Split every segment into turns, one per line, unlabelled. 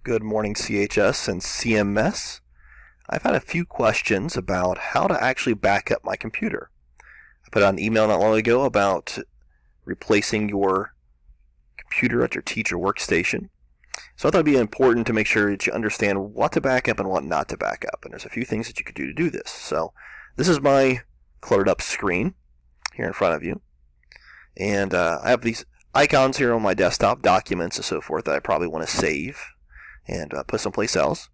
Good morning, CHS and CMS. I've had a few questions about how to actually back up my computer. I put out an email not long ago about replacing your computer at your teacher workstation. So I thought it would be important to make sure that you understand what to back up and what not to back up. And there's a few things that you could do to do this. So this is my cluttered up screen here in front of you. And I have these icons here on my desktop, documents and so forth, that I probably want to save and put someplace else.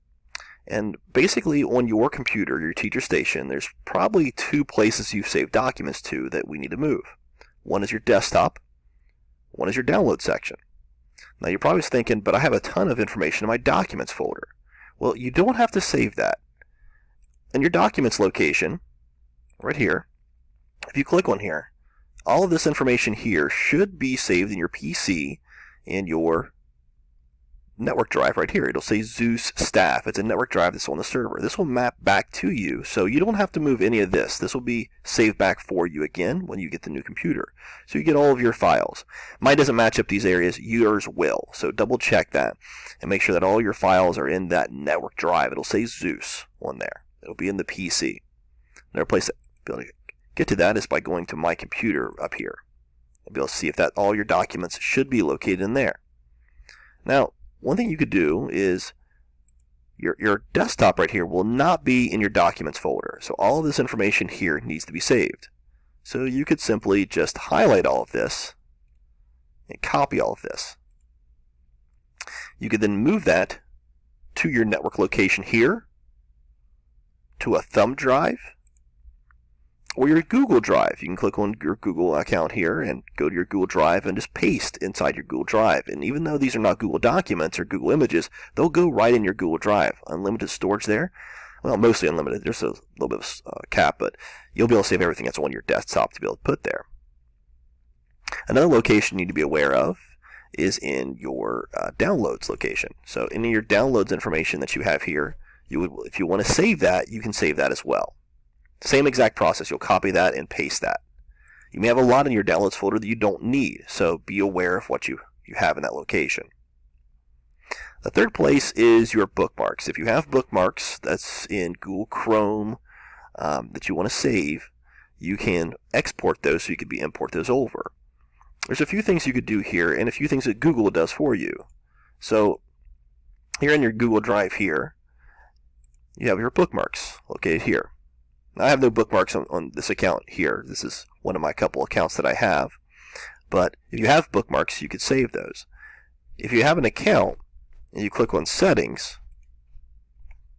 And basically on your computer, your teacher station, there's probably two places you've saved documents to that we need to move. One is your desktop, one is your download section. Now you're probably thinking, but I have a ton of information in my documents folder. Well, you don't have to save that. In your documents location, right here, if you click on here, all of this information here should be saved in your PC and your network drive right here. It'll say Zeus staff. It's a network drive that's on the server. This will map back to you, so you don't have to move any of this. This will be saved back for you again when you get the new computer. So you get all of your files. Mine doesn't match up these areas. Yours will. So double check that and make sure that all your files are in that network drive. It'll say Zeus on there. It'll be in the PC. Another place to be able to get to that is by going to My Computer up here. And be able to see if that all your documents should be located in there. Now, one thing you could do is your desktop right here will not be in your documents folder. So all of this information here needs to be saved. So you could simply just highlight all of this and copy all of this. You could then move that to your network location here, to a thumb drive, or your Google Drive. You can click on your Google account here and go to your Google Drive and just paste inside your Google Drive. And even though these are not Google documents or Google images, they'll go right in your Google Drive. Unlimited storage there. Well, mostly unlimited. There's a little bit of cap, but you'll be able to save everything that's on your desktop to be able to put there. Another location you need to be aware of is in your downloads location. So in your downloads information that you have here, if you want to save that, you can save that as well. Same exact process. You'll copy that and paste that. You may have a lot in your downloads folder that you don't need, so be aware of what you have in that location. The third place is your bookmarks. If you have bookmarks that's in Google Chrome that you want to save, you can export those so you could import those over. There's a few things you could do here and a few things that Google does for you. So here in your Google Drive here, you have your bookmarks located here. Now, I have no bookmarks on this account here. This is one of my couple accounts that I have. But if you have bookmarks, you could save those. If you have an account and you click on Settings,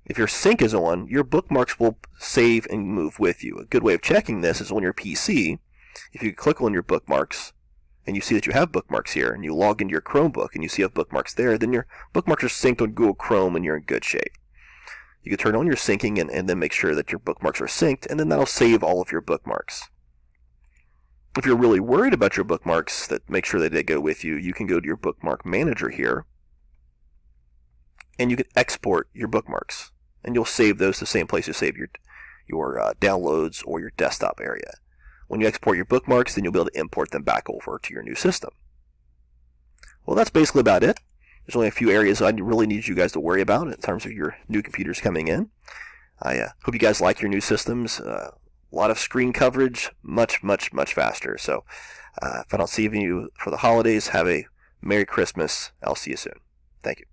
if your sync is on, your bookmarks will save and move with you. A good way of checking this is on your PC. If you click on your bookmarks and you see that you have bookmarks here and you log into your Chromebook and you see you have bookmarks there, then your bookmarks are synced on Google Chrome and you're in good shape. You can turn on your syncing and then make sure that your bookmarks are synced, and then that'll save all of your bookmarks. If you're really worried about your bookmarks, make sure that they go with you, you can go to your bookmark manager here, and you can export your bookmarks. And you'll save those the same place you save your downloads or your desktop area. When you export your bookmarks, then you'll be able to import them back over to your new system. Well, that's basically about it. There's only a few areas I really need you guys to worry about in terms of your new computers coming in. I hope you guys like your new systems. A lot of screen coverage, much faster. So if I don't see you for the holidays, have a Merry Christmas. I'll see you soon. Thank you.